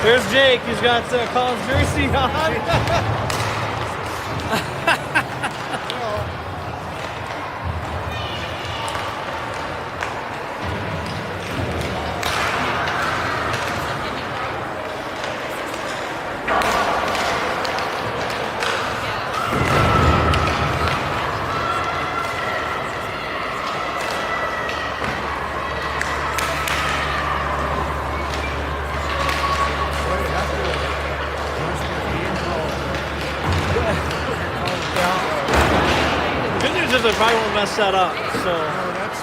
There's Jake. He's got Colin's jersey on. I probably won't mess that up, so. No, that's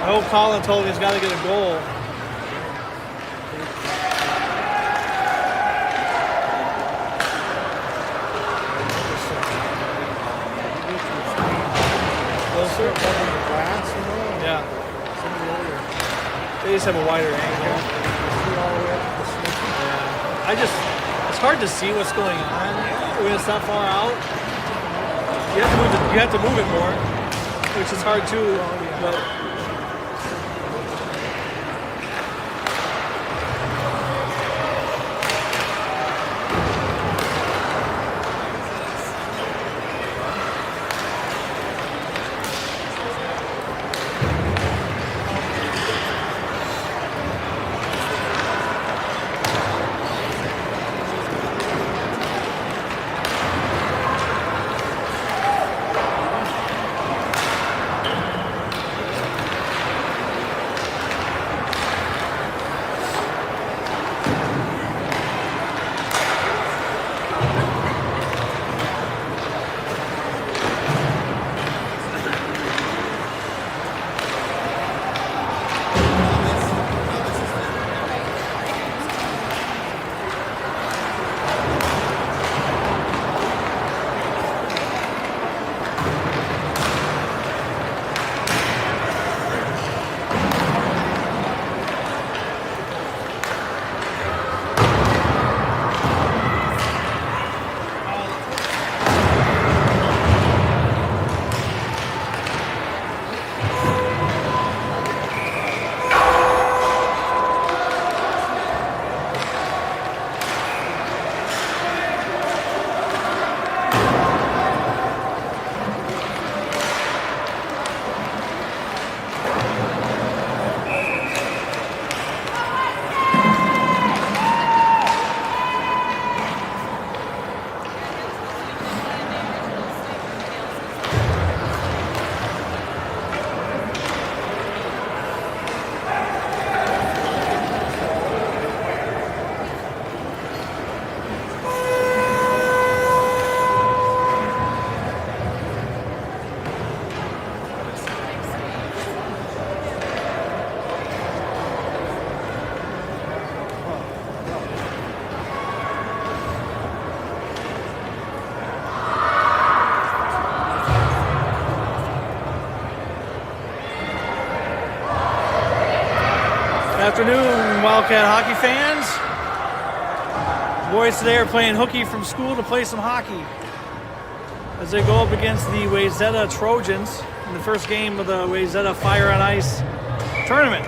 I hope Colin told me he's got to get a goal. Closer? Yeah. They just have a wider angle. It's hard to see what's going on when it's that far out. You have to move it more, which is hard too. But afternoon, Wildcat hockey fans. Boys today are playing hooky from school to play some hockey as they go up against the Wayzata Trojans in the first game of the Wayzata Fire on Ice tournament.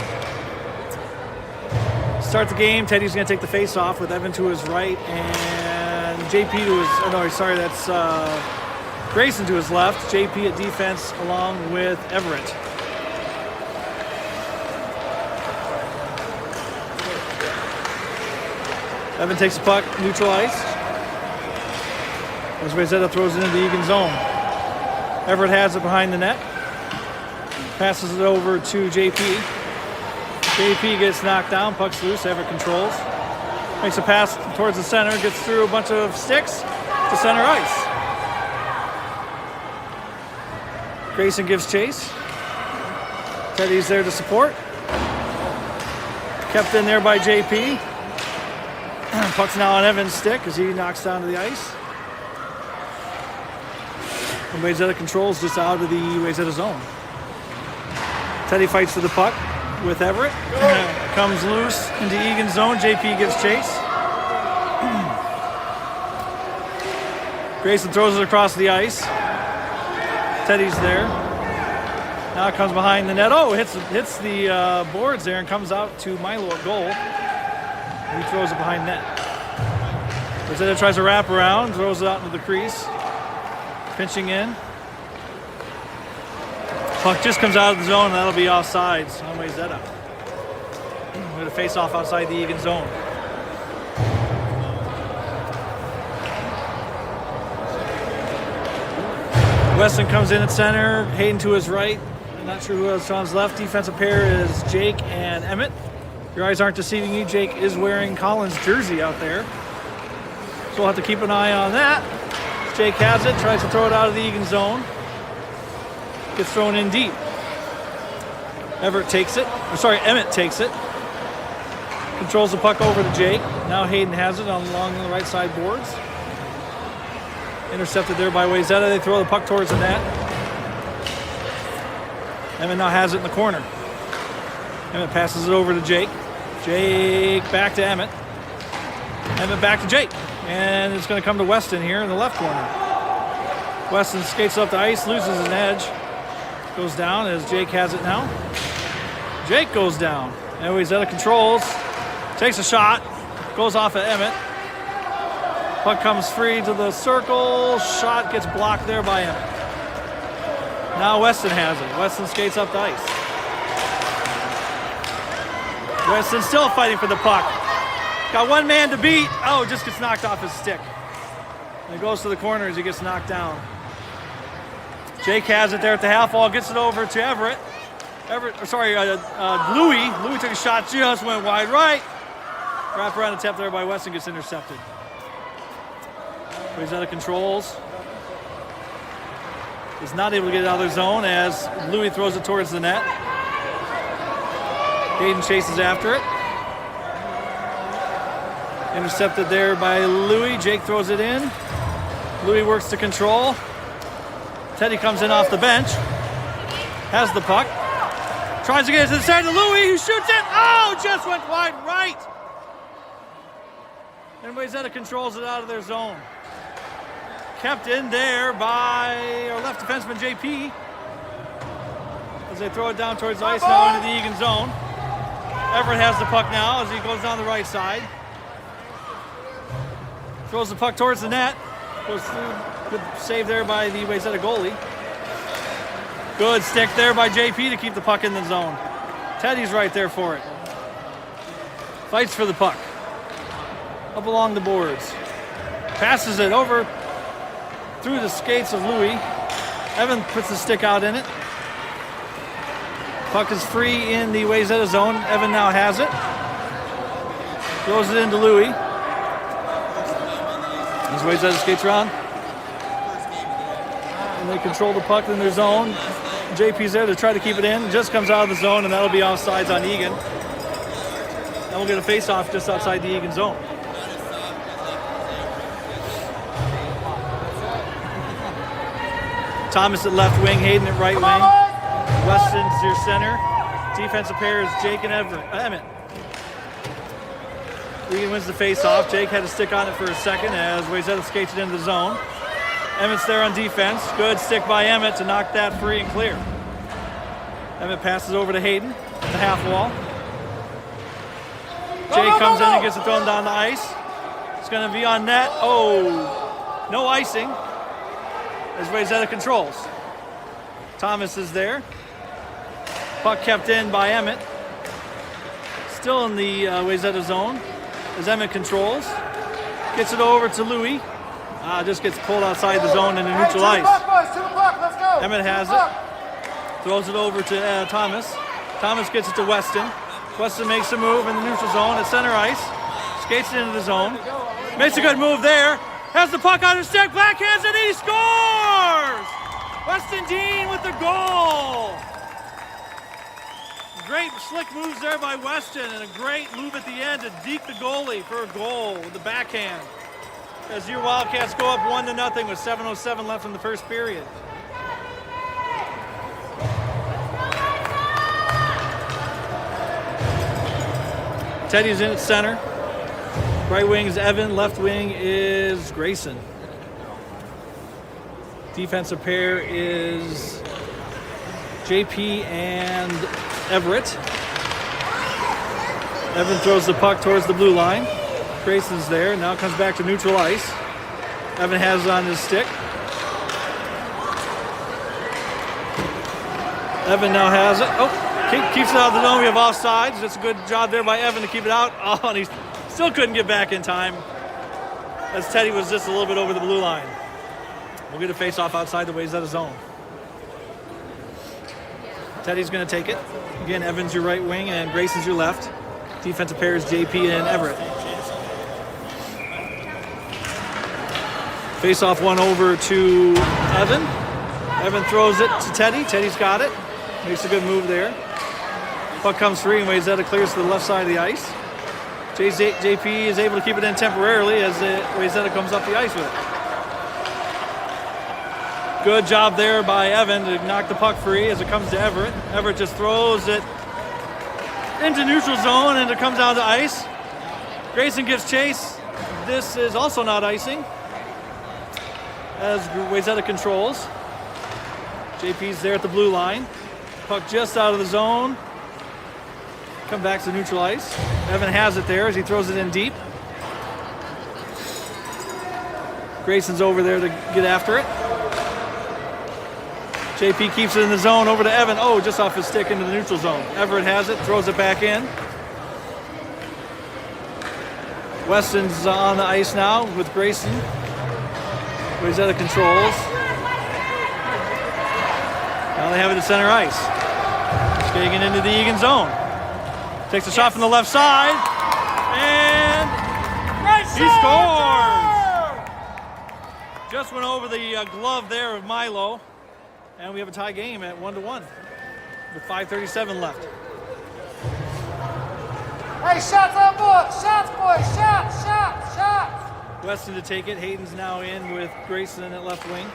Start the game, Teddy's going to take the face off with Evan to his right and JP to his, oh no, sorry, that's Grayson to his left. JP at defense along with Everett. Evan takes the puck, neutral ice. As Wayzata throws it into the Eagan zone. Everett has it behind the net. Passes it over to JP. JP gets knocked down, puck's loose, Everett controls. Makes a pass towards the center, gets through a bunch of sticks to center ice. Grayson gives chase. Teddy's there to support. Kept in there by JP. Puck's now on Evan's stick as he knocks down to the ice. And Wayzata controls just out of the Wayzata zone. Teddy fights for the puck with Everett. Comes loose into Egan's zone. JP gives chase. Grayson throws it across the ice. Teddy's there. Now it comes behind the net. Oh, hits the boards there and comes out to Milo at goal. He throws it behind net. Wayzata tries to wrap around, throws it out into the crease. Pinching in. Puck just comes out of the zone, and that'll be offsides on Wayzata. We're going to face off outside the Eagan zone. Weston comes in at center, Hayden to his right. I'm not sure who else on his left. Defensive pair is Jake and Emmett. Your eyes aren't deceiving you. Jake is wearing Collins' jersey out there. So we'll have to keep an eye on that. Jake has it, tries to throw it out of the Eagan zone. Gets thrown in deep. Emmett takes it. Controls the puck over to Jake. Now Hayden has it along the right side boards. Intercepted there by Wayzata. They throw the puck towards the net. Emmett now has it in the corner. Emmett passes it over to Jake. Jake back to Emmett. Emmett back to Jake. And it's going to come to Weston here in the left corner. Weston skates up the ice, loses an edge. Goes down as Jake has it now. Jake goes down. And Wayzata controls. Takes a shot. Goes off at Emmett. Puck comes free to the circle. Shot gets blocked there by Emmett. Now Weston has it. Weston skates up the ice. Weston still fighting for the puck. Got one man to beat. Oh, just gets knocked off his stick. And he goes to the corner as he gets knocked down. Jake has it there at the half wall. Gets it over to Everett. Louis. Louis took a shot, just went wide right. Wrap around attempt there by Weston, gets intercepted. Wayzata controls. Is not able to get it out of their zone as Louis throws it towards the net. Hayden chases after it. Intercepted there by Louis. Jake throws it in. Louis works to control. Teddy comes in off the bench. Has the puck. Tries to get it to the side of Louis, who shoots it. Oh, just went wide right. And Wayzata controls it out of their zone. Kept in there by our left defenseman, JP. As they throw it down towards the ice now into the Eagan zone. Everett has the puck now as he goes down the right side. Throws the puck towards the net. Goes through. Good save there by the Wayzata goalie. Good stick there by JP to keep the puck in the zone. Teddy's right there for it. Fights for the puck. Up along the boards. Passes it over through the skates of Louis. Evan puts the stick out in it. Puck is free in the Wayzata zone. Evan now has it. Throws it into Louis. As Wayzata skates around. And they control the puck in their zone. JP's there to try to keep it in. Just comes out of the zone, and that'll be offsides on Eagan. And we'll get a face-off just outside the Eagan zone. Thomas at left wing, Hayden at right wing. Weston's your center. Defensive pair is Jake and Emmett. Eagan wins the face-off. Jake had to stick on it for a second as Wayzata skates it into the zone. Emmett's there on defense. Good stick by Emmett to knock that free and clear. Emmett passes over to Hayden at the half wall. Jake comes in and gets it thrown down the ice. It's going to be on net. Oh, no icing as Wayzata controls. Thomas is there. Puck kept in by Emmett. Still in the Wayzata zone as Emmett controls. Gets it over to Louis. Just gets pulled outside the zone into neutral ice. Emmett has it. Throws it over to Thomas. Thomas gets it to Weston. Weston makes a move in the neutral zone at center ice. Skates it into the zone. Makes a good move there. Has the puck on his stick. Backhands it. He scores! Weston Dean with the goal. Great slick moves there by Weston and a great move at the end to deke the goalie for a goal with the backhand. As your Wildcats go up 1-0 with 7:07 left in the first period. Teddy's in at center. Right wing is Evan, left wing is Grayson. Defensive pair is JP and Everett. Evan throws the puck towards the blue line. Grayson's there. Now comes back to neutral ice. Evan has it on his stick. Evan now has it. Oh, keeps it out of the zone. We have offsides. That's a good job there by Evan to keep it out. Oh, and he still couldn't get back in time, as Teddy was just a little bit over the blue line. We'll get a face-off outside the Wayzata zone. Teddy's going to take it. Again, Evan's your right wing and Grayson's your left. Defensive pair is JP and Everett. Face-off one over to Evan. Evan throws it to Teddy. Teddy's got it. Makes a good move there. Puck comes free and Wayzata clears to the left side of the ice. JP is able to keep it in temporarily as Wayzata comes up the ice with it. Good job there by Evan to knock the puck free as it comes to Everett. Everett just throws it into neutral zone and it comes down to ice. Grayson gives chase. This is also not icing as Wayzata controls. JP's there at the blue line. Puck just out of the zone. Come back to neutral ice. Evan has it there as he throws it in deep. Grayson's over there to get after it. JP keeps it in the zone over to Evan. Oh, just off his stick into the neutral zone. Everett has it, throws it back in. Weston's on the ice now with Grayson. Wayzata controls. Now they have it at center ice. Skating into the Eagan zone. Takes a shot from the left side. And he scores! Just went over the glove there of Milo. And we have a tie game at 1-1 with 5:37 left. Hey, shots on board! Shots, boys! Shots! Shots! Shots! Weston to take it. Hayden's now in with Grayson at left wing.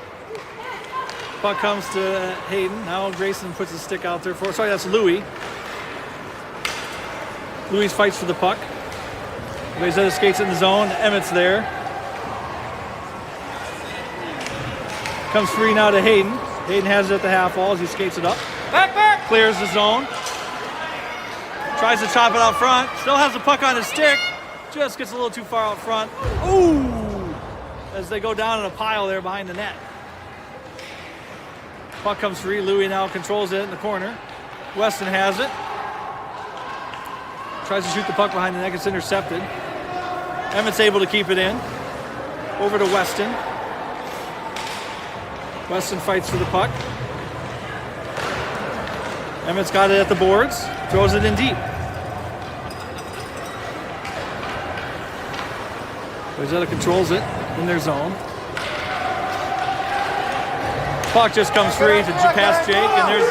Puck comes to Hayden. Now Grayson puts his stick out there for. Sorry, that's Louis. Louis fights for the puck. Wayzata skates in the zone. Emmett's there. Comes free now to Hayden. Hayden has it at the half wall as he skates it up. Back! Clears the zone. Tries to chop it out front. Still has the puck on his stick. Just gets a little too far out front. Ooh! As they go down in a pile there behind the net. Puck comes free. Louis now controls it in the corner. Weston has it. Tries to shoot the puck behind the net. It's intercepted. Emmett's able to keep it in. Over to Weston. Weston fights for the puck. Emmett's got it at the boards. Throws it in deep. Wayzata controls it in their zone. Puck just comes free to pass Jake, and there's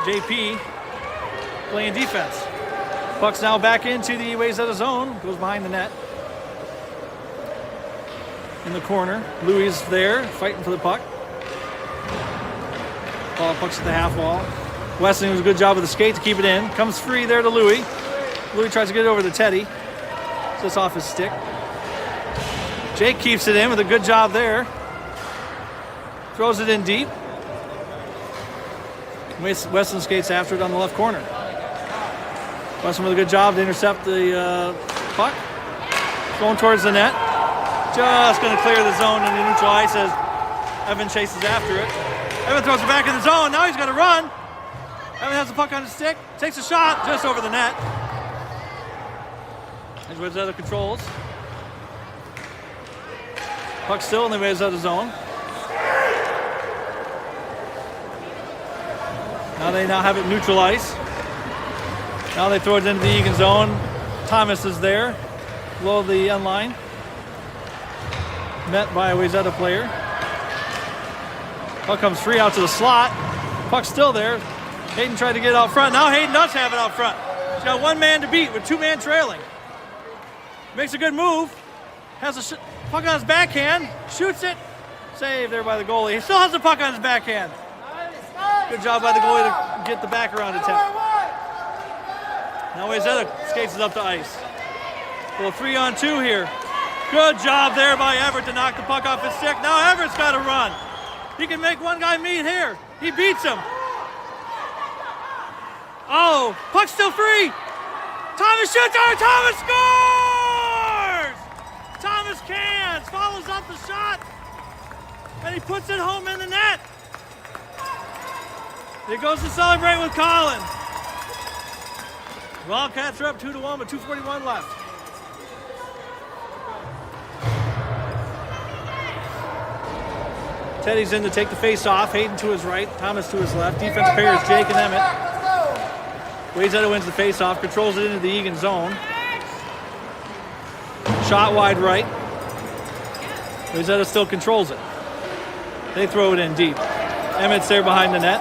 JP playing defense. Puck's now back into the Wayzata zone. Goes behind the net. In the corner, Louis is there fighting for the puck. Puck's at the half wall. Weston does a good job with the skate to keep it in. Comes free there to Louis. Louis tries to get it over to Teddy. Just off his stick. Jake keeps it in with a good job there. Throws it in deep. Weston skates after it on the left corner. Weston with a good job to intercept the puck. Going towards the net. Just going to clear the zone in the neutral ice as Evan chases after it. Evan throws it back in the zone. Now he's got to run. Evan has the puck on his stick. Takes a shot just over the net. As Wayzata controls. Puck still in the Wayzata zone. Now they have it neutral ice. Now they throw it into the Eagan zone. Thomas is there. Below the end line. Met by a Wayzata player. Puck comes free out to the slot. Puck's still there. Hayden tried to get it out front. Now Hayden does have it out front. He's got one man to beat with two men trailing. Makes a good move. Has a puck on his backhand. Shoots it. Saved there by the goalie. He still has the puck on his backhand. Good job by the goalie to get the back around attempt. Now Wayzata skates it up to ice. Well, 3-on-2 here. Good job there by Everett to knock the puck off his stick. Now Everett's got to run. He can make one guy meet here. He beats him. Oh, puck's still free. Thomas shoots on it. Thomas scores! Thomas cans, follows up the shot, and he puts it home in the net. He goes to celebrate with Colin. Wildcats are up 2-1 with 2:41 left. Teddy's in to take the face off. Hayden to his right, Thomas to his left. Defense pairs Jake and Emmett. Wayzata wins the face off, controls it into the Eagan zone. Shot wide right. Wayzata still controls it. They throw it in deep. Emmett's there behind the net.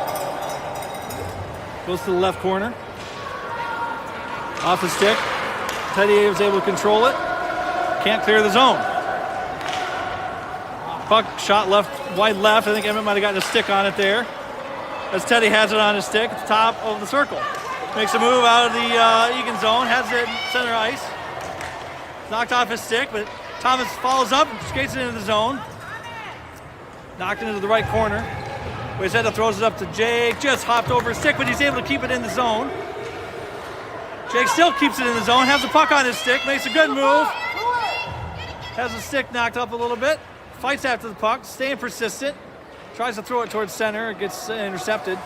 Goes to the left corner. Off the stick. Teddy is able to control it. Can't clear the zone. Puck shot left, wide left. I think Emmett might have gotten a stick on it there. As Teddy has it on his stick at the top of the circle. Makes a move out of the Eagan zone. Has it center ice. Knocked off his stick, but Thomas follows up and skates it into the zone. Knocked into the right corner. Wayzata throws it up to Jake. Just hopped over his stick, but he's able to keep it in the zone. Jake still keeps it in the zone. Has the puck on his stick. Makes a good move. Has the stick knocked up a little bit. Fights after the puck. Staying persistent. Tries to throw it towards center. It gets intercepted.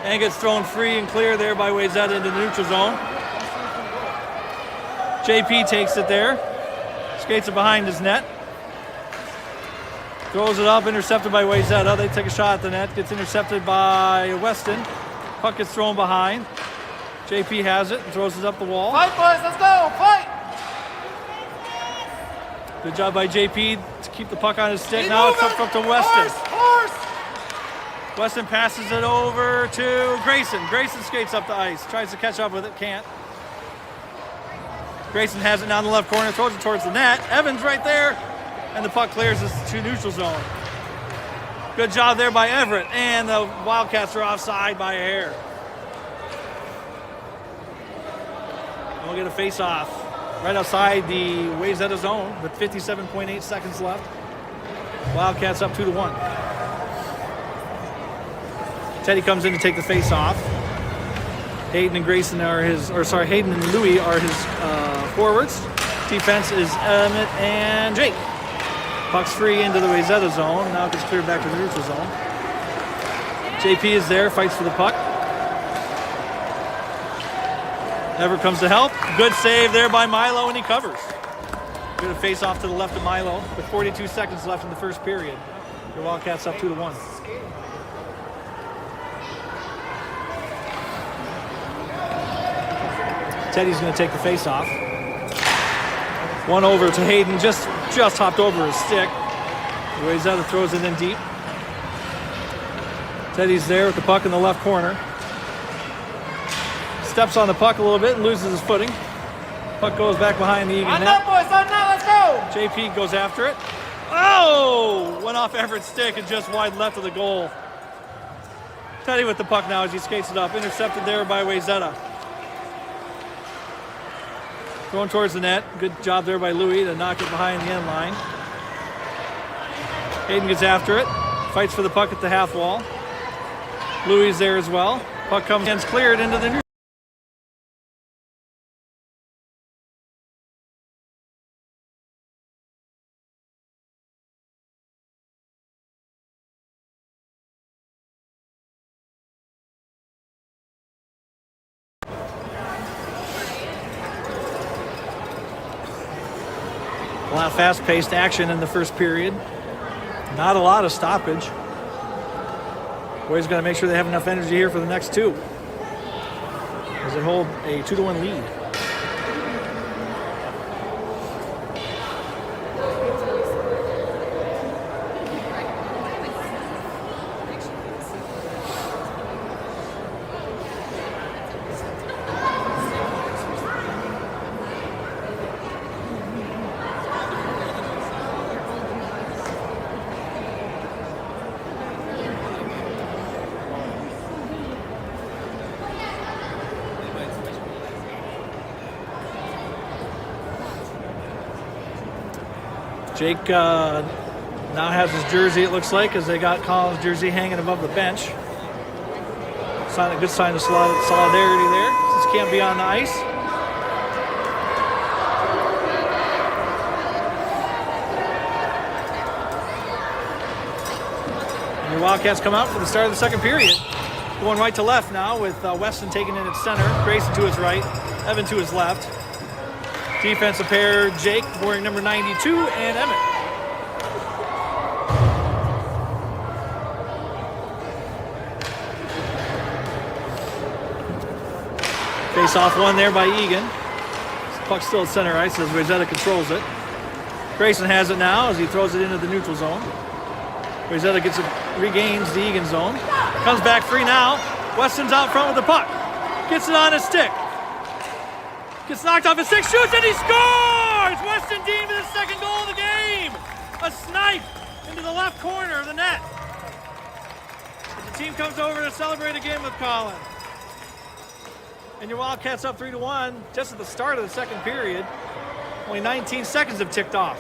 And gets thrown free and clear there by Wayzata into the neutral zone. JP takes it there. Skates it behind his net. Throws it up, intercepted by Wayzata. They take a shot at the net. Gets intercepted by Weston. Puck gets thrown behind. JP has it and throws it up the wall. Fight, boys, let's go, fight! Good job by JP to keep the puck on his stick. Now it's up to Weston. Horse! Weston passes it over to Grayson. Grayson skates up the ice. Tries to catch up with it. Can't. Grayson has it down the left corner. Throws it towards the net. Evans right there. And the puck clears this to neutral zone. Good job there by Everett. And the Wildcats are offside by a hair. We'll get a face-off right outside the Wayzata zone with 57.8 seconds left. Wildcats up 2-1. Teddy comes in to take the face-off. Hayden and Grayson are Hayden and Louie are his forwards. Defense is Emmett and Jake. Puck's free into the Wayzata zone. Now it gets cleared back to the neutral zone. JP is there, fights for the puck. Everett comes to help. Good save there by Milo, and he covers. Good face off to the left of Milo with 42 seconds left in the first period. The Wildcats up 2-1. Teddy's going to take the face off. One over to Hayden, just hopped over his stick. Wayzata throws it in deep. Teddy's there with the puck in the left corner. Steps on the puck a little bit and loses his footing. Puck goes back behind the Eagan On net. net, boys, on net, let's go! JP goes after it. Oh! Went off Everett's stick and just wide left of the goal. Teddy with the puck now as he skates it up. Intercepted there by Wayzata. Going towards the net. Good job there by Louie to knock it behind the end line. Hayden gets after it. Fights for the puck at the half wall. Louie's there as well. Puck comes and cleared into the neutral. A lot of fast-paced action in the first period. Not a lot of stoppage. Boys got to make sure they have enough energy here for the next two as they hold a 2-1 lead. Jake Now has his jersey, it looks like, as they got Collins' jersey hanging above the bench. A good sign of solidarity there, since he can't be on the ice. And your Wildcats come out for the start of the second period. Going right to left now with Weston taking in at center, Grayson to his right, Evan to his left. Defensive pair, Jake wearing number 92, and Emmett. Face off one there by Eagan. Puck still at center ice as Wayzata controls it. Grayson has it now as he throws it into the neutral zone. Wayzata gets it, regains the Eagan zone. Comes back free now. Weston's out front with the puck. Gets it on his stick. Gets knocked off his stick, shoots, and he scores! Weston Dean with his second goal of the game. A snipe into the left corner of the net. As the team comes over to celebrate again with Collins. And your Wildcats up 3-1 just at the start of the second period. Only 19 seconds have ticked off.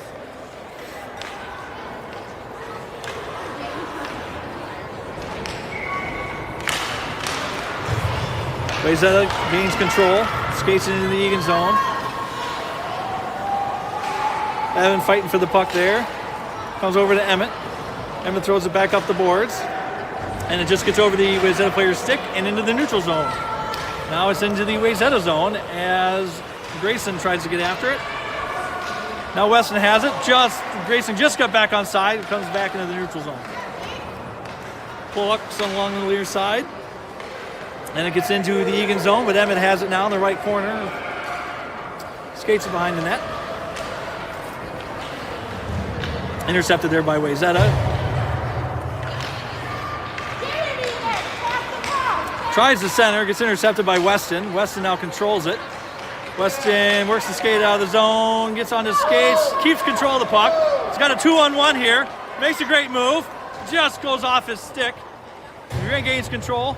Wayzata gains control, skates it into the Eagan zone. Evan fighting for the puck there. Comes over to Emmett. Emmett throws it back up the boards. And it just gets over the Wayzata player's stick and into the neutral zone. Now it's into the Wayzata zone as Grayson tries to get after it. Now Weston has it. Grayson just got back on side. Comes back into the neutral zone. Pull up along the near side. And it gets into the Eagan zone, but Emmett has it now in the right corner. Skates it behind the net. Intercepted there by Wayzata. Tries the center, gets intercepted by Weston. Weston now controls it. Weston works the skate out of the zone, gets on his skates, keeps control of the puck. He's got a 2-on-1 here. Makes a great move. Just goes off his stick. Regains control.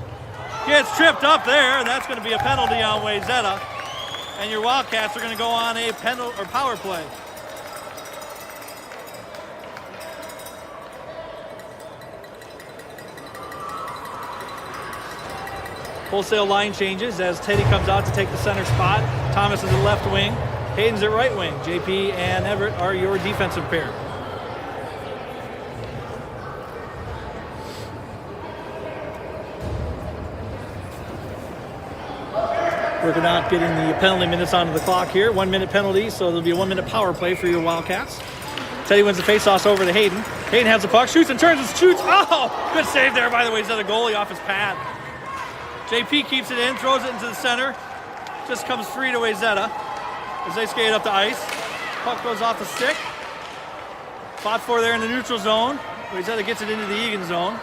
Gets tripped up there, and that's going to be a penalty on Wayzata. And your Wildcats are going to go on a power play. Wholesale line changes as Teddy comes out to take the center spot. Thomas is at left wing. Hayden's at right wing. JP and Everett are your defensive pair. Working out getting the penalty minutes onto the clock here. 1 minute penalty, so there'll be a 1 minute power play for your Wildcats. Teddy wins the faceoff over to Hayden. Hayden has the puck, shoots and turns and shoots. Oh, good save there by the way. He's got a goalie off his pad. JP keeps it in, throws it into the center. Just comes free to Wayzata as they skate up the ice. Puck goes off the stick. Fought for there in the neutral zone. Wayzata gets it into the Eagan zone.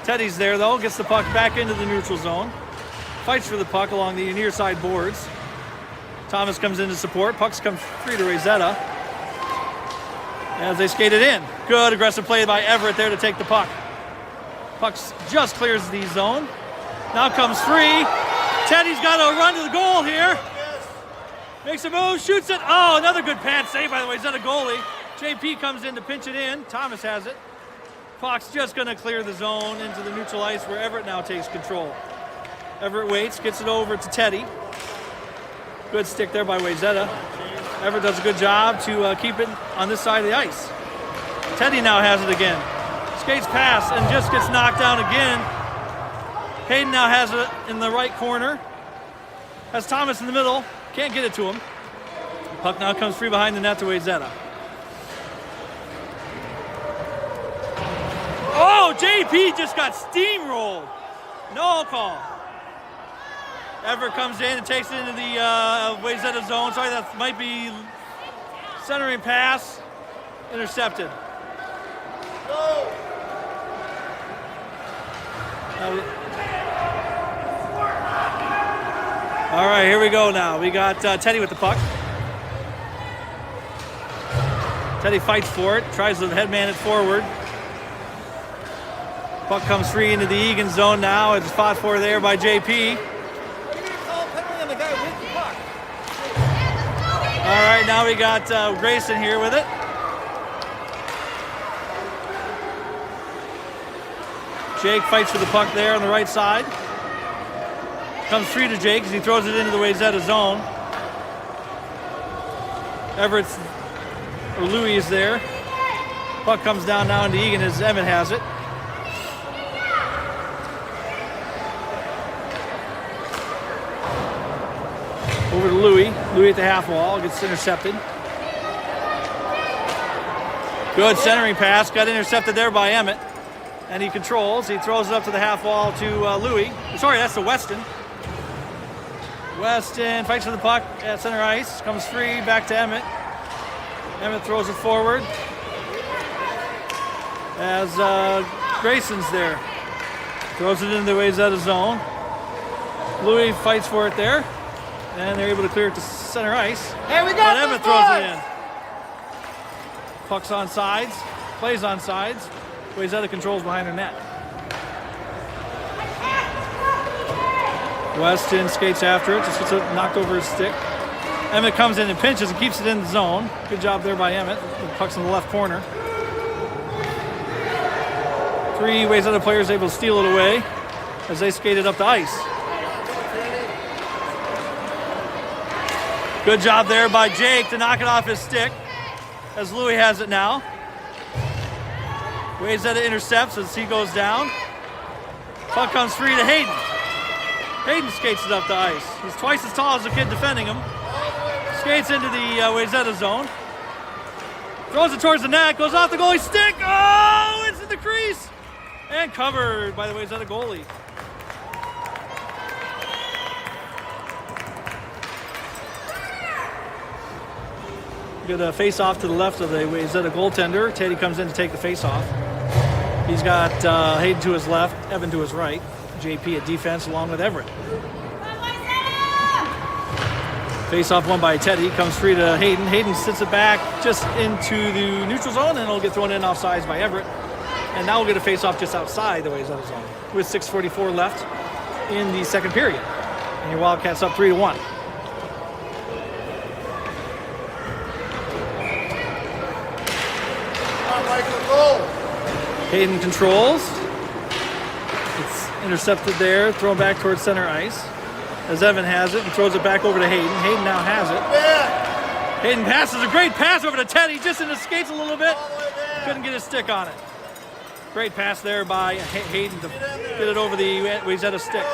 Teddy's there though, gets the puck back into the neutral zone. Fights for the puck along the near side boards. Thomas comes in to support. Pucks come free to Wayzata as they skate it in. Good aggressive play by Everett there to take the puck. Puck just clears the zone. Now comes free. Teddy's got to run to the goal here. Makes a move, shoots it. Oh, another good pad save by the Wayzata goalie. JP comes in to pinch it in. Thomas has it. Puck's just going to clear the zone into the neutral ice where Everett now takes control. Everett waits, gets it over to Teddy. Good stick there by Wayzata. Everett does a good job to keep it on this side of the ice. Teddy now has it again. Skates past and just gets knocked down again. Hayden now has it in the right corner. Has Thomas in the middle. Can't get it to him. Puck now comes free behind the net to Wayzata. Oh, JP just got steamrolled. No call. Everett comes in and takes it into the Wayzata zone. Sorry, that might be centering pass. Intercepted. All right, here we go now. We got Teddy with the puck. Teddy fights for it, tries to headman it forward. Puck comes free into the Eagan zone now. It's fought for there by JP. All right, now we got Grayson here with it. Jake fights for the puck there on the right side. Comes free to Jake as he throws it into the Wayzata zone. Everett's, or Louis is there. Puck comes down now into Eagan as Emmett has it. Over to Louis. Louis at the half wall, gets intercepted. Good centering pass, got intercepted there by Emmett. And he controls, he throws it up to the half wall to Louis. Sorry, that's to Weston. Weston fights for the puck at center ice, comes free, back to Emmett. Emmett throws it forward as Grayson's there. Throws it into the Wayzata zone. Louis fights for it there, and they're able to clear it to center ice. Hey, we got but Emmett this, throws boys. it in. Puck's on sides, plays on sides. Wayzata controls behind her net. Weston skates after it, just gets it knocked over his stick. Emmett comes in and pinches and keeps it in the zone. Good job there by Emmett. The puck's in the left corner. 3 Wayzata players able to steal it away as they skated up the ice. Good job there by Jake to knock it off his stick as Louis has it now. Wayzata intercepts as he goes down. Puck comes free to Hayden. Hayden skates it up the ice. He's twice as tall as the kid defending him. Skates into the Wayzata zone. Throws it towards the net, goes off the goalie's stick. Oh, it's in the crease. And covered by the Wayzata goalie. Good face-off to the left of the Wayzata goaltender. Teddy comes in to take the face-off. He's got Hayden to his left, Evan to his right. JP at defense along with Everett. Face-off won by Teddy. Comes free to Hayden. Hayden sits it back just into the neutral zone, and it'll get thrown in offsides by Everett. And now we'll get a face-off just outside the Wayzata zone with 6:44 left in the second period. And your Wildcats up 3-1. Hayden controls. It's intercepted there, thrown back towards center ice. As Evan has it and throws it back over to Hayden. Hayden now has it. Hayden passes a great pass over to Teddy, just in his skates a little bit. Couldn't get his stick on it. Great pass there by Hayden to get it over the Wayzata stick.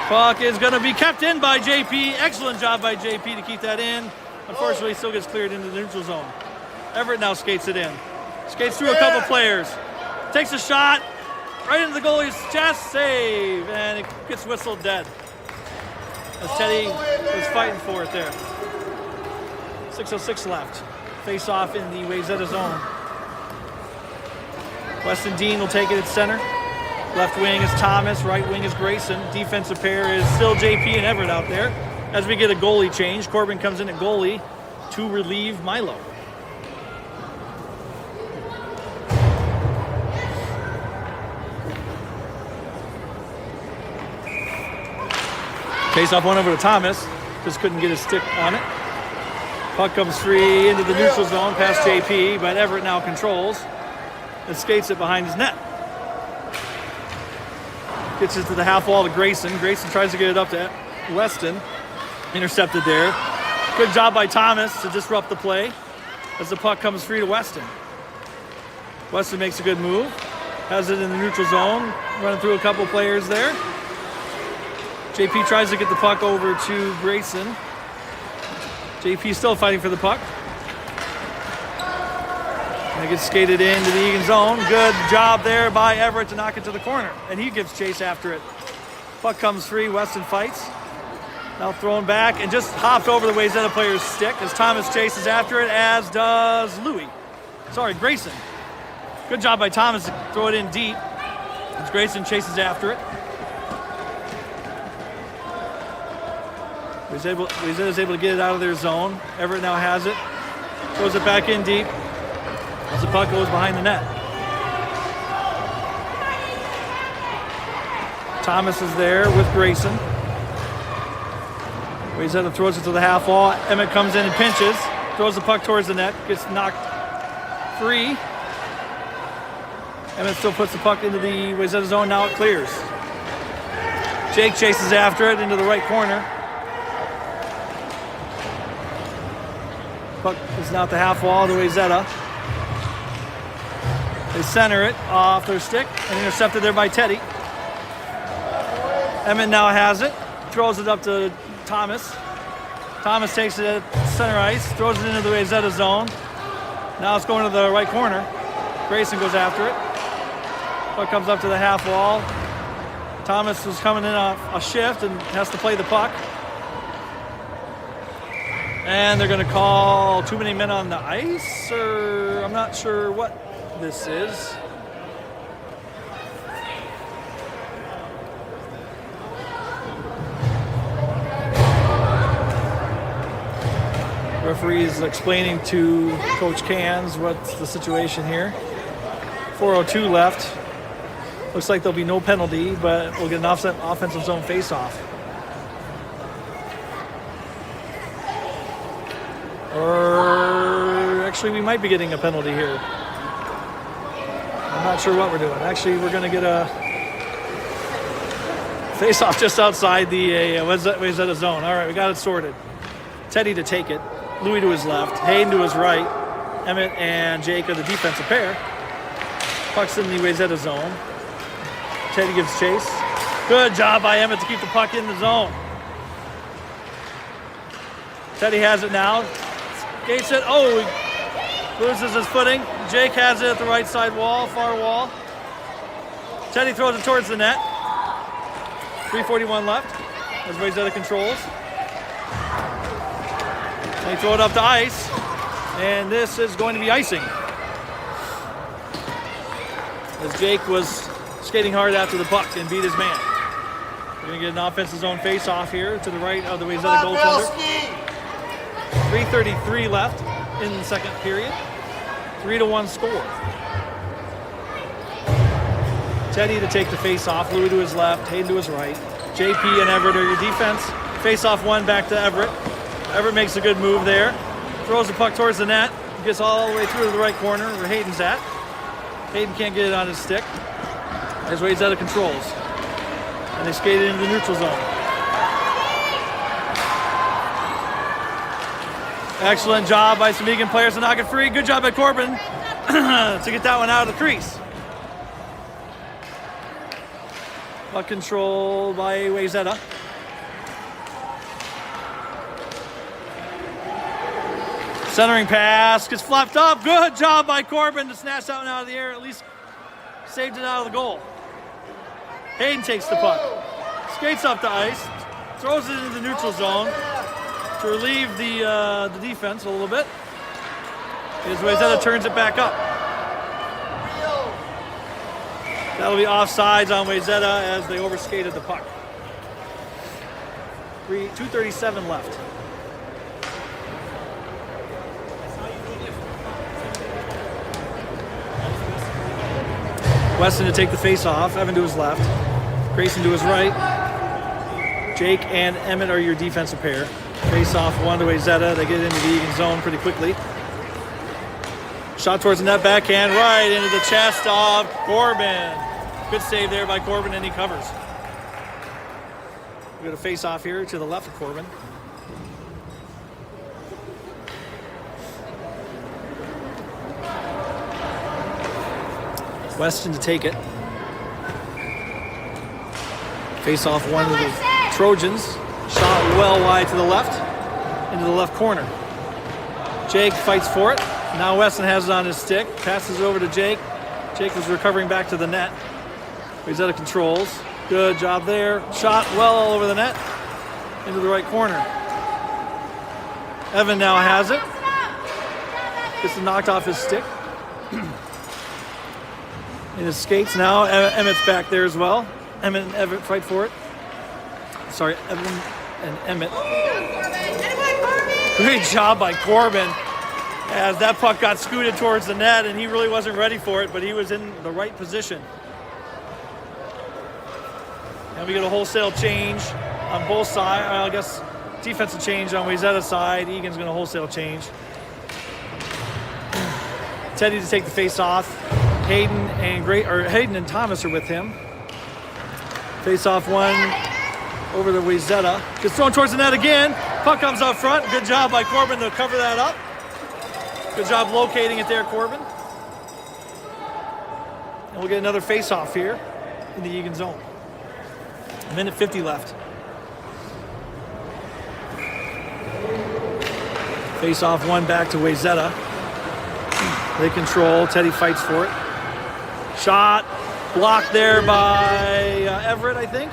Puck is going to be kept in by JP. Excellent job by JP to keep that in. Unfortunately, still gets cleared into the neutral zone. Everett now skates it in. Skates through a couple players. Takes a shot right into the goalie's chest. Save. And it gets whistled dead. As Teddy was fighting for it there. 6:06 left. Face off in the Wayzata zone. Weston Dean will take it at center. Left wing is Thomas. Right wing is Grayson. Defensive pair is still JP and Everett out there. As we get a goalie change, Corbin comes in at goalie to relieve Milo. Face-off went over to Thomas. Just couldn't get his stick on it. Puck comes free into the neutral zone past JP, but Everett now controls and skates it behind his net. Gets it to the half wall to Grayson. Grayson tries to get it up to Weston. Intercepted there. Good job by Thomas to disrupt the play as the puck comes free to Weston. Weston makes a good move. Has it in the neutral zone. Running through a couple players there. JP tries to get the puck over to Grayson. JP still fighting for the puck. And it gets skated into the Eagan zone. Good job there by Everett to knock it to the corner. And he gives chase after it. Puck comes free. Weston fights. Now thrown back and just hopped over the Wayzata player's stick as Thomas chases after it, as does Grayson. Good job by Thomas to throw it in deep as Grayson chases after it. Wayzata's able to get it out of their zone. Everett now has it. Throws it back in deep as the puck goes behind the net. Thomas is there with Grayson. Wayzata throws it to the half wall. Emmett comes in and pinches. Throws the puck towards the net. Gets knocked free. Emmett still puts the puck into the Wayzata zone. Now it clears. Jake chases after it into the right corner. Puck is now at the half wall of the Wayzata. They center it off their stick and intercepted there by Teddy. Emmett now has it. Throws it up to Thomas. Thomas takes it at center ice. Throws it into the Wayzata zone. Now it's going to the right corner. Grayson goes after it. Puck comes up to the half wall. Thomas was coming in off a shift and has to play the puck. And they're going to call too many men on the ice, or I'm not sure what this is. Referee is explaining to Coach Cans what's the situation here. 4:02 left. Looks like there'll be no penalty, but we'll get an offensive zone face-off. Or actually, we might be getting a penalty here. I'm not sure what we're doing. Actually, we're going to get a face-off just outside the Wayzata zone. All right, we got it sorted. Teddy to take it. Louis to his left. Hayden to his right. Emmett and Jake are the defensive pair. Puck's in the Wayzata zone. Teddy gives chase. Good job by Emmett to keep the puck in the zone. Teddy has it now. Skates it. Oh, he loses his footing. Jake has it at the right side wall, far wall. Teddy throws it towards the net. 3:41 left as Wayzata controls. They throw it up to ice, and this is going to be icing. As Jake was skating hard after the puck and beat his man. We're going to get an offensive zone face-off here to the right of the Wayzata goaltender. 3:33 left in the second period. 3-1 score. Teddy to take the face-off. Louis to his left. Hayden to his right. JP and Everett are your defense. Face-off one back to Everett. Everett makes a good move there. Throws the puck towards the net. Gets all the way through to the right corner where Hayden's at. Hayden can't get it on his stick. As Wayzata controls. And they skate it into the neutral zone. Excellent job by some Eagan players to knock it free. Good job by Corbin to get that one out of the crease. Puck control by Wayzata. Centering pass gets flopped up. Good job by Corbin to snatch that one out of the air. At least saved it out of the goal. Hayden takes the puck. Skates up the ice. Throws it into the neutral zone to relieve the defense a little bit. As Wayzata turns it back up. That'll be offsides on Wayzata as they overskated the puck. 2:37 left. Weston to take the face off. Evan to his left. Grayson to his right. Jake and Emmett are your defensive pair. Face off one to Wayzata. They get into the Eagan zone pretty quickly. Shot towards the net, backhand right into the chest of Corbin. Good save there by Corbin, and he covers. We got a face off here to the left of Corbin. Weston to take it. Face off one of the Trojans. Shot well wide to the left, into the left corner. Jake fights for it. Now Weston has it on his stick. Passes it over to Jake. Jake was recovering back to the net. Wayzata controls. Good job there. Shot well all over the net, into the right corner. Evan now has it. Gets it knocked off his stick. In his skates now. Emmett's back there as well. Emmett and Everett fight for it. Sorry, Evan and Emmett. Great job by Corbin as that puck got scooted towards the net, and he really wasn't ready for it, but he was in the right position. And we get a wholesale change on both sides. I guess defensive change on Wayzata's side. Egan's going to wholesale change. Teddy to take the face off. Hayden and Thomas are with him. Face off one over to Wayzata. Gets thrown towards the net again. Puck comes out front. Good job by Corbin to cover that up. Good job locating it there, Corbin. And we'll get another face off here in the Eagan zone. 1:50 left. Face off one back to Wayzata. They control. Teddy fights for it. Shot blocked there by Everett, I think.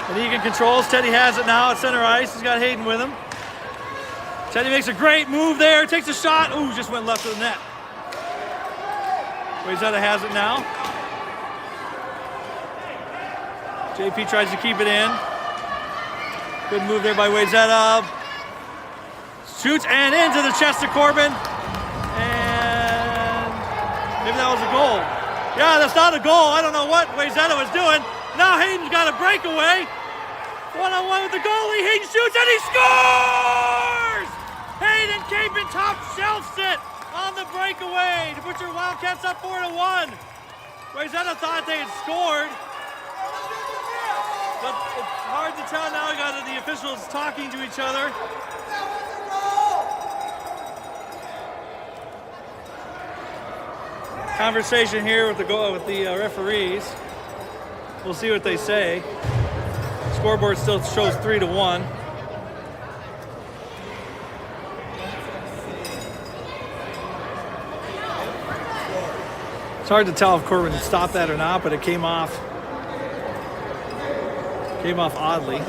And Eagan controls. Teddy has it now at center ice. He's got Hayden with him. Teddy makes a great move there. Takes a shot. Ooh, just went left of the net. Wayzata has it now. JP tries to keep it in. Good move there by Wayzata. Shoots and into the chest of Corbin. And maybe that was a goal. Yeah, that's not a goal. I don't know what Wayzata was doing. Now Hayden's got a breakaway. One-on-one with the goalie. Hayden shoots and he scores! Hayden Capen top shelf sit on the breakaway to put your Wildcats up 4-1. Wayzata thought they had scored. But it's hard to tell now. We got the officials talking to each other. Conversation here with the referees. We'll see what they say. Scoreboard still shows 3-1. It's hard to tell if Corbin stopped that or not, but it came off oddly.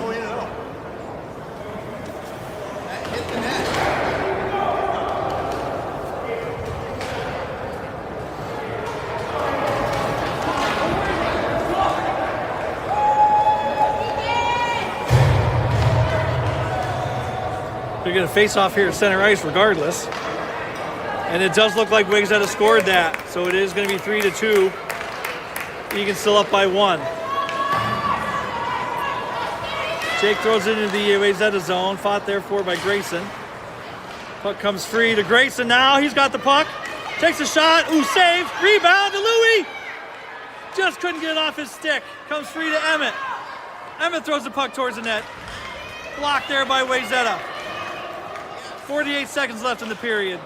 They're going to face off here at center ice regardless. And it does look like Wayzata scored that. So it is going to be 3-2. Eagan's still up by 1. Jake throws it into the Wayzata zone. Fought there for by Grayson. Puck comes free to Grayson now. He's got the puck. Takes a shot. Ooh, saved. Rebound to Louie. Just couldn't get it off his stick. Comes free to Emmett. Emmett throws the puck towards the net. Blocked there by Wayzata. 48 seconds left in the period.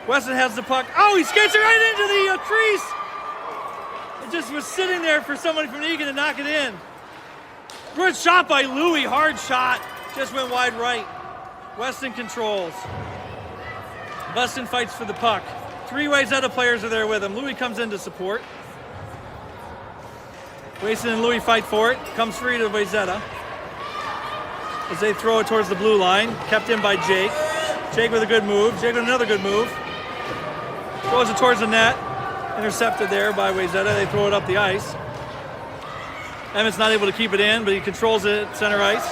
Weston has the puck. Oh, he skates it right into the crease. It just was sitting there for somebody from Eagan to knock it in. Good shot by Louie. Hard shot. Just went wide right. Weston controls. Weston fights for the puck. 3 Wayzata players are there with him. Louie comes in to support. Weston and Louie fight for it. Comes free to Wayzata as they throw it towards the blue line. Kept in by Jake. Jake with a good move. Jake with another good move. Throws it towards the net. Intercepted there by Wayzata. They throw it up the ice. Emmett's not able to keep it in, but he controls it at center ice.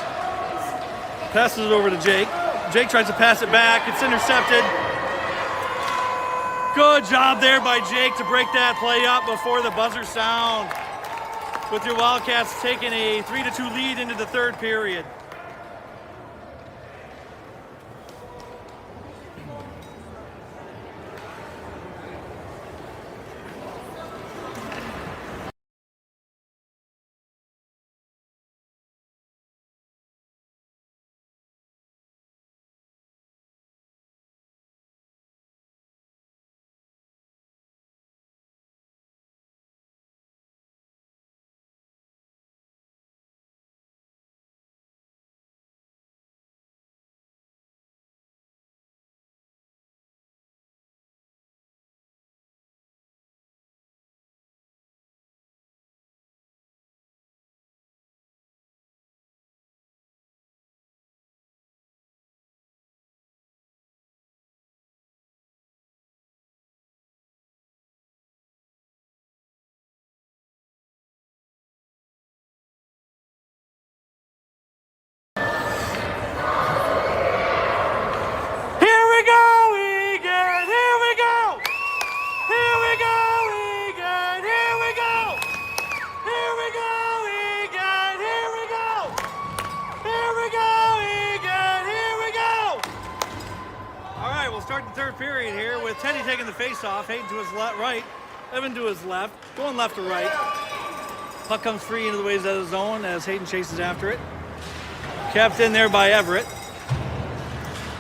Passes it over to Jake. Jake tries to pass it back. It's intercepted. Good job there by Jake to break that play up before the buzzer sound. With your Wildcats taking a 3-2 lead into the third period. start the third period here with Teddy taking the face-off. Hayden to his right, Evan to his left, going left to right. Puck comes free into the Wayzata zone as Hayden chases after it. Kept in there by Everett.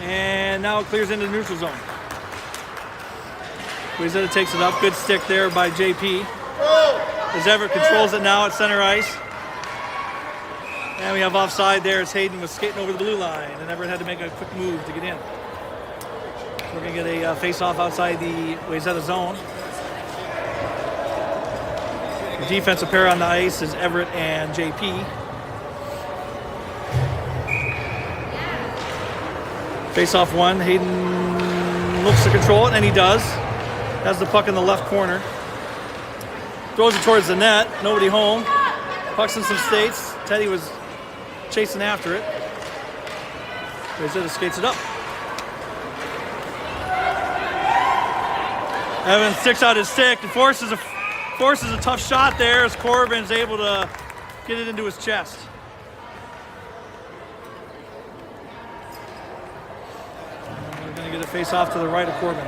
And now it clears into the neutral zone. Wayzata takes it up. Good stick there by JP. As Everett controls it now at center ice. And we have offside there as Hayden was skating over the blue line. And Everett had to make a quick move to get in. We're going to get a face-off outside the Wayzata zone. The defensive pair on the ice is Everett and JP. Face-off one. Hayden looks to control it, and he does. Has the puck in the left corner. Throws it towards the net. Nobody home. Puck's in some states. Teddy was chasing after it. Wayzata skates it up. Evan sticks out his stick and forces a tough shot there as Corbin's able to get it into his chest. We're going to get a face-off to the right of Corbin.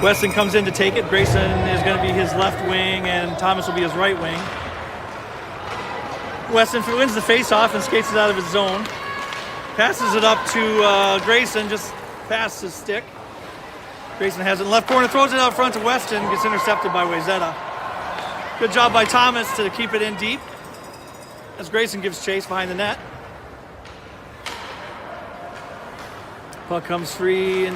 Weston comes in to take it. Grayson is going to be his left wing and Thomas will be his right wing. Weston wins the face-off and skates it out of his zone. Passes it up to Grayson, just past his stick. Grayson has it in left corner, throws it out front to Weston, gets intercepted by Wayzata. Good job by Thomas to keep it in deep as Grayson gives chase behind the net. Puck comes free and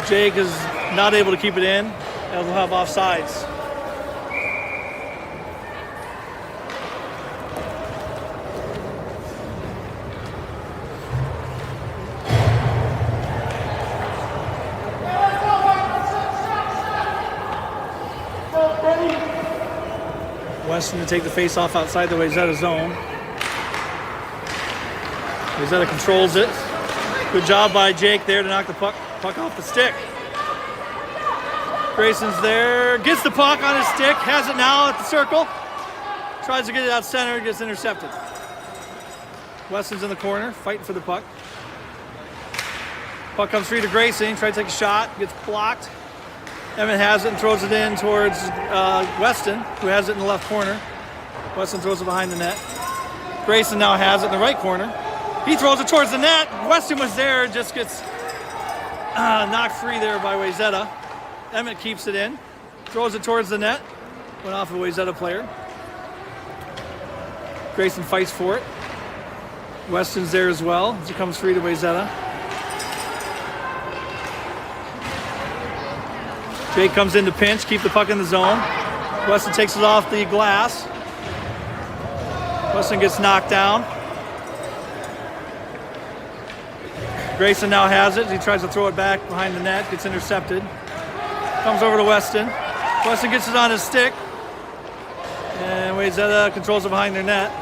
Jake is not able to keep it in. They'll have offsides. Weston to take the face-off outside the Wayzata zone. Wayzata controls it. Good job by Jake there to knock the puck off the stick. Grayson's there, gets the puck on his stick, has it now at the circle. Tries to get it out center, gets intercepted. Weston's in the corner, fighting for the puck. Puck comes free to Grayson, tries to take a shot, gets blocked. Emmett has it and throws it in towards Weston, who has it in the left corner. Weston throws it behind the net. Grayson now has it in the right corner. He throws it towards the net. Weston was there, just gets knocked free there by Wayzata. Emmett keeps it in, throws it towards the net. Went off a Wayzata player. Grayson fights for it. Weston's there as well as he comes free to Wayzata. Jake comes in to pinch, keep the puck in the zone. Weston takes it off the glass. Weston gets knocked down. Grayson now has it. He tries to throw it back behind the net, gets intercepted. Comes over to Weston. Weston gets it on his stick. And Wayzata controls it behind their net.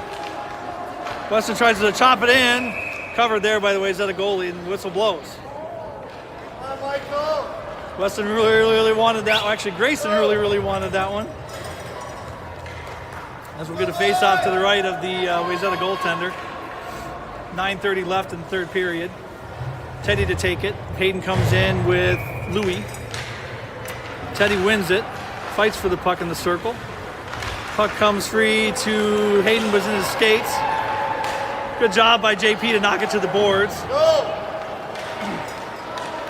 Weston tries to chop it in. Covered there by the Wayzata goalie, and the whistle blows. Weston really wanted that. Actually, Grayson really wanted that one. As we'll get a face-off to the right of the Wayzata goaltender. 9:30 left in the third period. Teddy to take it. Hayden comes in with Louis. Teddy wins it. Fights for the puck in the circle. Puck comes free to Hayden, was in his skates. Good job by JP to knock it to the boards.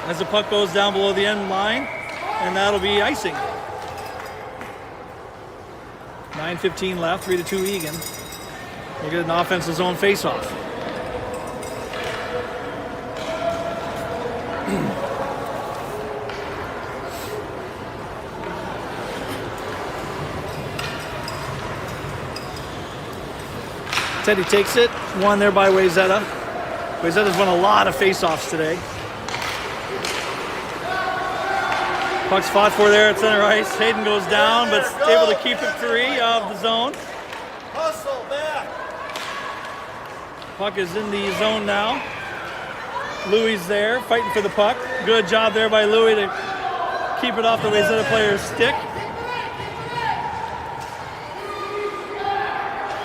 As the puck goes down below the end line, and that'll be icing. 9:15 left, 3-2 Eagan. We'll get an offensive zone face-off. Teddy takes it, won there by Wayzata. Wayzata's won a lot of face-offs today. Puck's fought for there at center ice. Hayden goes down, but able to keep it free of the zone. Hustle back. Puck is in the zone now. Louis there, fighting for the puck. Good job there by Louis to keep it off the Wayzata player's stick.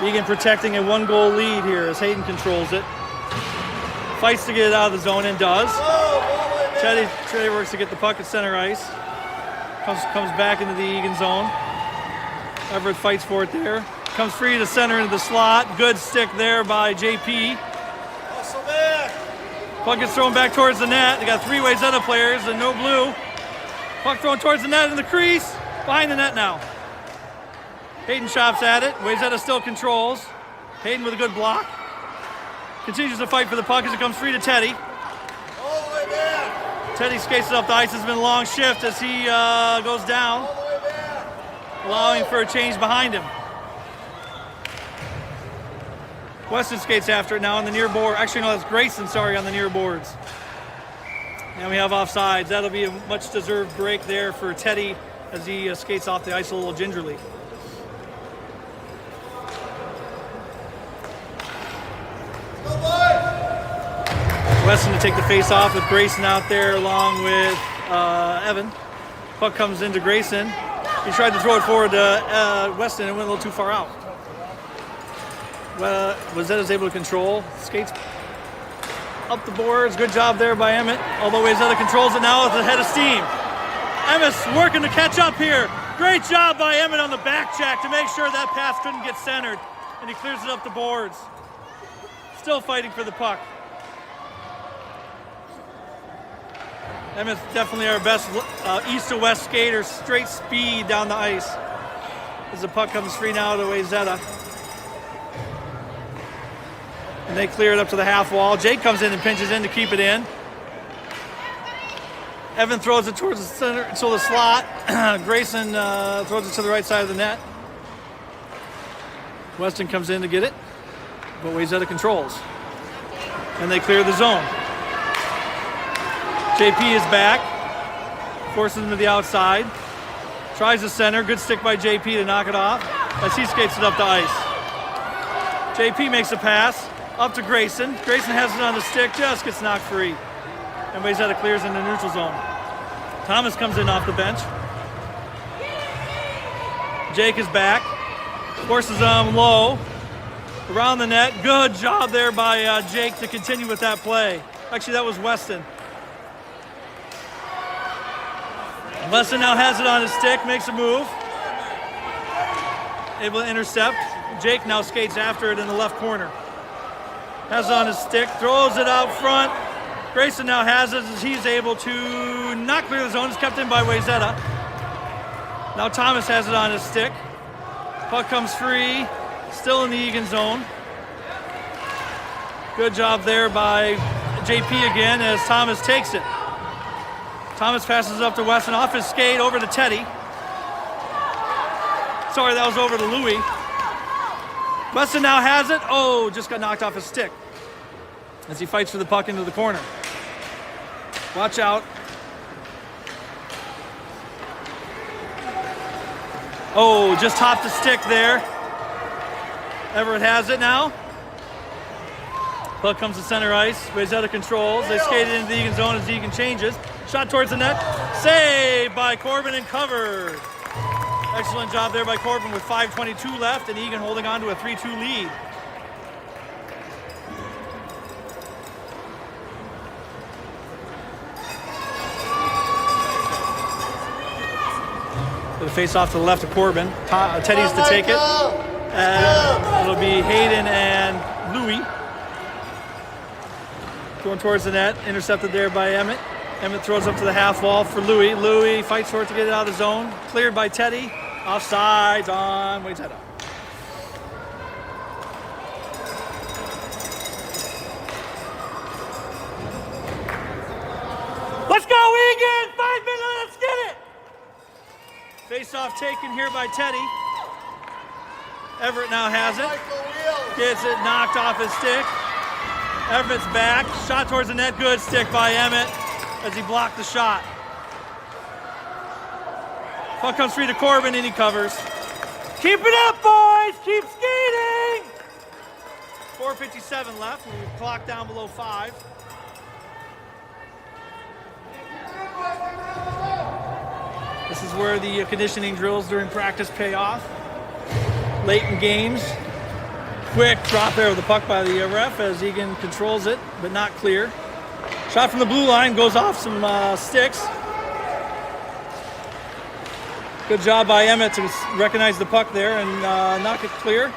Eagan protecting a 1-goal lead here as Hayden controls it. Fights to get it out of the zone and does. Teddy works to get the puck at center ice. Comes back into the Eagan zone. Everett fights for it there. Comes free to center into the slot. Good stick there by JP. Puck gets thrown back towards the net. They got 3 Wayzata players and no blue. Puck thrown towards the net in the crease. Behind the net now. Hayden chops at it. Wayzata still controls. Hayden with a good block. Continues to fight for the puck as it comes free to Teddy. Teddy skates it up the ice. It's been a long shift as he goes down, allowing for a change behind him. Weston skates after it now on the near board. Actually, no, that's Grayson, on the near boards. And we have offsides. That'll be a much-deserved break there for Teddy as he skates off the ice a little gingerly. Weston to take the face off with Grayson out there along with Evan. Puck comes into Grayson. He tried to throw it forward to Weston and went a little too far out. Wayzata's able to control. Skates up the boards. Good job there by Emmett. Although Wayzata controls it now with the head of steam. Emmett's working to catch up here. Great job by Emmett on the back check to make sure that pass couldn't get centered. And he clears it up the boards. Still fighting for the puck. Emmett's definitely our best east to west skater, straight speed down the ice. As the puck comes free now to Wayzata. And they clear it up to the half wall. Jake comes in and pinches in to keep it in. Evan throws it towards the center, to the slot. Grayson throws it to the right side of the net. Weston comes in to get it, but Wayzata controls. And they clear the zone. JP is back, forces him to the outside. Tries the center, good stick by JP to knock it off as he skates it up the ice. JP makes a pass up to Grayson. Grayson has it on the stick, just gets knocked free. And Wayzata clears in the neutral zone. Thomas comes in off the bench. Jake is back, forces him low, around the net. Good job there by Jake to continue with that play. Actually, that was Weston. Weston now has it on his stick, makes a move. Able to intercept. Jake now skates after it in the left corner. Has it on his stick, throws it out front. Grayson now has it as he's able to not clear the zone. It's kept in by Wayzata. Now Thomas has it on his stick. Puck comes free, still in the Eagan zone. Good job there by JP again as Thomas takes it. Thomas passes it up to Weston, off his skate, over to Teddy. Sorry, that was over to Louie. Weston now has it. Oh, just got knocked off his stick as he fights for the puck into the corner. Watch out. Oh, just topped the stick there. Everett has it now. Puck comes to center ice. Wayzata controls. They skate it into the Eagan zone as Eagan changes. Shot towards the net. Saved by Corbin and covered. Excellent job there by Corbin with 5:22 left and Eagan holding on to a 3-2 lead. The face off to the left of Corbin. Teddy's to take it. It'll be Hayden and Louie. Going towards the net, intercepted there by Emmett. Emmett throws up to the half wall for Louie. Louie fights for it to get it out of the zone. Cleared by Teddy. Offsides on Wayzata. Let's go, Eagan! 5 minutes, let's get it! Face-off taken here by Teddy. Everett now has it. Gets it knocked off his stick. Everett's back. Shot towards the net. Good stick by Emmett as he blocked the shot. Puck comes free to Corbin and he covers. Keep it up, boys! Keep skating! 4:57 left. We've clocked down below 5. This is where the conditioning drills during practice pay off. Late in games, Quick drop there with the puck by the ref as Eagan controls it, but not clear. Shot from the blue line, goes off some sticks. Good job by Emmett to recognize the puck there and knock it clear.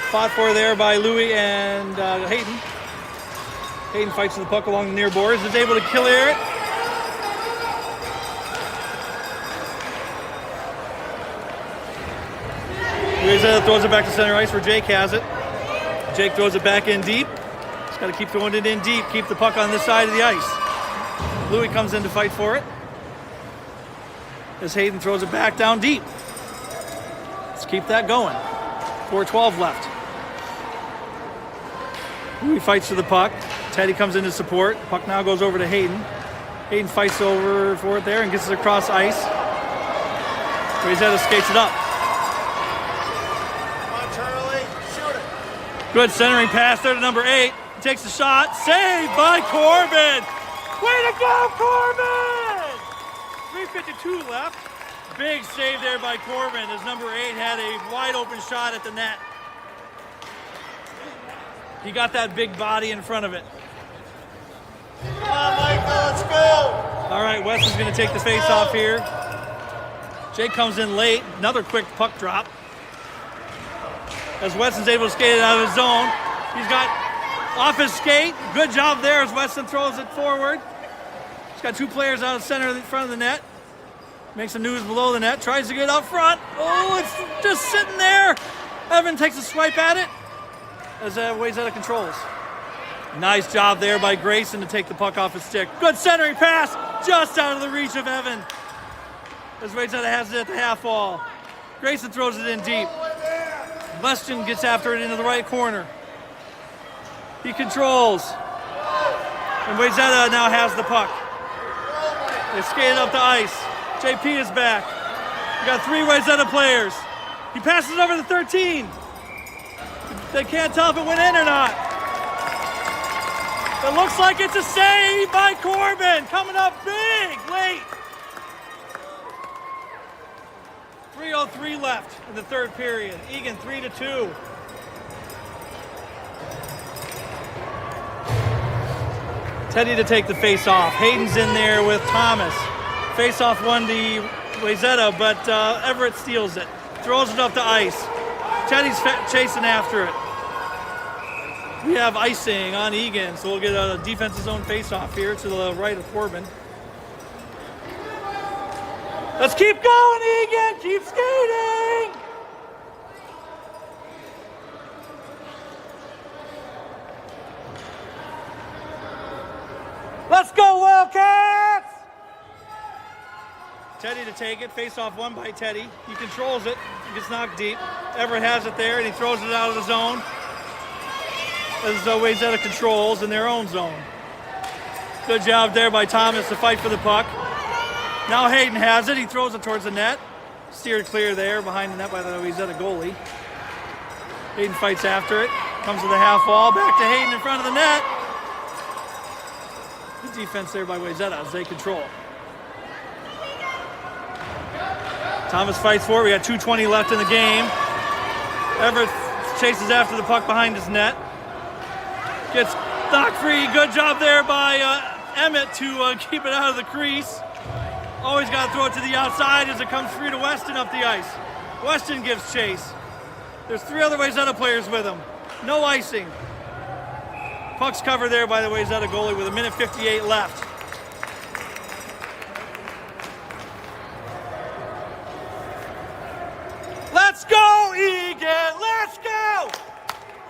Fought for there by Louis and Hayden. Hayden fights with the puck along the near boards, is able to clear it. Wayzata throws it back to center ice where Jake has it. Jake throws it back in deep. Just got to keep throwing it in deep, keep the puck on this side of the ice. Louis comes in to fight for it as Hayden throws it back down deep. Let's keep that going. 4:12 left. Louis fights for the puck. Teddy comes in to support. Puck now goes over to Hayden. Hayden fights over for it there and gets it across ice. Wayzata skates it up. Good centering pass there to number 8. He takes the shot. Saved by Corbin. Way to go, Corbin! 3:52 left. Big save there by Corbin as number 8 had a wide open shot at the net. He got that big body in front of it. Come on, Michael, let's go! All right, Wes is going to take the face off here. Jake comes in late. Another quick puck drop. As Weston's able to skate it out of his zone. He's got off his skate. Good job there as Weston throws it forward. He's got 2 players out of center in front of the net. Makes a news below the net. Tries to get up front. Oh, it's just sitting there. Evan takes a swipe at it as Wayzata controls. Nice job there by Grayson to take the puck off his stick. Good centering pass. Just out of the reach of Evan. As Wayzata has it at the half wall. Grayson throws it in deep. Weston gets after it into the right corner. He controls. And Wayzata now has the puck. They skate it up the ice. JP is back. We got 3 Wayzata players. He passes over to 13. They can't tell if it went in or not. It looks like it's a save by Corbin. Coming up big, late. 3:03 left in the third period. Eagan 3-2. Teddy to take the face off. Hayden's in there with Thomas. Face off one to Wayzata, but Everett steals it. Throws it up the ice. Teddy's chasing after it. We have icing on Eagan, so we'll get a defensive zone face off here to the right of Corbin. Let's keep going, Eagan! Keep skating! Let's go, Wildcats! Teddy to take it. Face off one by Teddy. He controls it. He gets knocked deep. Everett has it there, and he throws it out of the zone. As Wayzata controls in their own zone. Good job there by Thomas to fight for the puck. Now Hayden has it. He throws it towards the net. Steered clear there behind the net by the Wayzata goalie. Hayden fights after it. Comes to the half wall. Back to Hayden in front of the net. Good defense there by Wayzata as they control. Thomas fights for it. We got 2:20 left in the game. Everett chases after the puck behind his net. Gets knocked free. Good job there by Emmett to keep it out of the crease. Always got to throw it to the outside as it comes free to Weston up the ice. Weston gives chase. There's 3 other Wayzata players with him. No icing. Puck's covered there by the Wayzata goalie with 1:58 left. Let's go, Eagan! Let's go!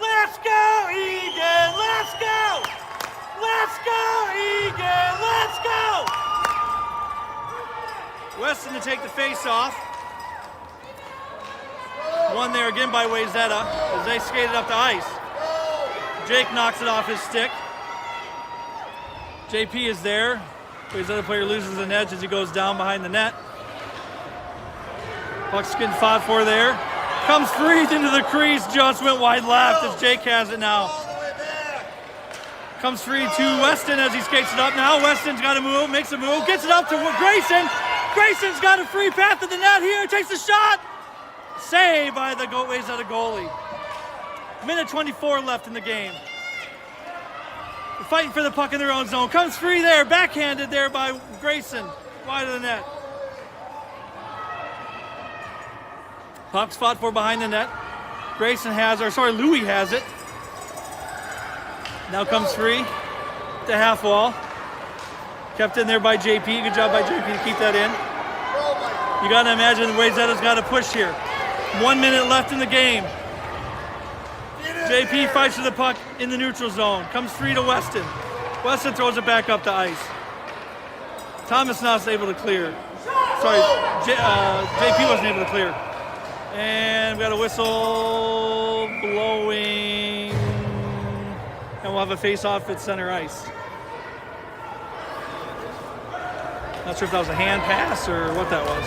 Let's go, Eagan! Let's go! Let's go, Eagan! Let's go! Weston to take the face off. One there again by Wayzata as they skated up the ice. Jake knocks it off his stick. JP is there. Wayzata player loses an edge as he goes down behind the net. Puck's getting fought for there. Comes free into the crease, just went wide left as Jake has it now. Comes free to Weston as he skates it up now. Weston's got to move, makes a move, gets it up to Grayson. Grayson's got a free path to the net here, takes a shot. Saved by the Wayzata goalie. Minute 24 left in the game. They're fighting for the puck in their own zone. Comes free there, backhanded there by Grayson, wide of the net. Puck's fought for behind the net. Grayson has, Louis has it. Now comes free to half wall. Kept in there by JP. Good job by JP to keep that in. You got to imagine Wayzata's got to push here. 1 minute left in the game. JP fights for the puck in the neutral zone. Comes free to Weston. Weston throws it back up to ice. Thomas not able to clear. Sorry, JP wasn't able to clear. And we got a whistle blowing. And we'll have a face-off at center ice. Not sure if that was a hand pass or what that was.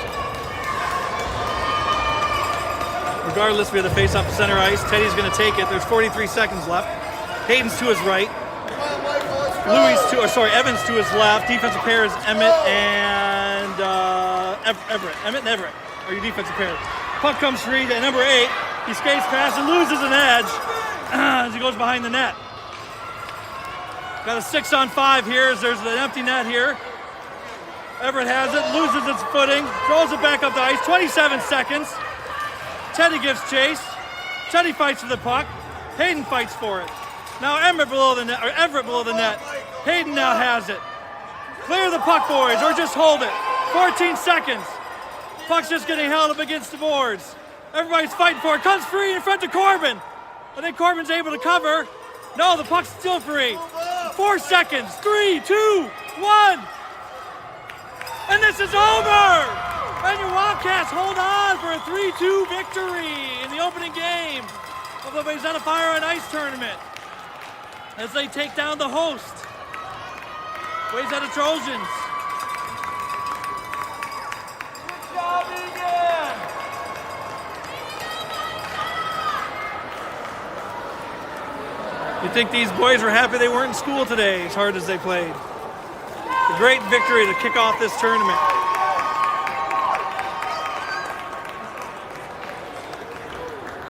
Regardless, we have the face-off at center ice. Teddy's going to take it. There's 43 seconds left. Hayden's to his right. Evans to his left. Defensive pair is Emmett and Everett. Emmett and Everett are your defensive pair. Puck comes free to number 8. He skates past and loses an edge as he goes behind the net. Got a 6-on-5 here as there's an empty net here. Everett has it, loses its footing, throws it back up the ice. 27 seconds. Teddy gives chase. Teddy fights for the puck. Hayden fights for it. Now Everett below the net. Hayden now has it. Clear the puck, boys, or just hold it. 14 seconds. Puck's just getting held up against the boards. Everybody's fighting for it. Comes free in front of Corbin. I think Corbin's able to cover. No, the puck's still free. 4 seconds. 3, 2, 1. And this is over. And your Wildcats hold on for a 3-2 victory in the opening game of the Wayzata Fire and Ice tournament as they take down the host, Wayzata Trojans. Good job, Eagan. You think these boys were happy they weren't in school today as hard as they played. A great victory to kick off this tournament.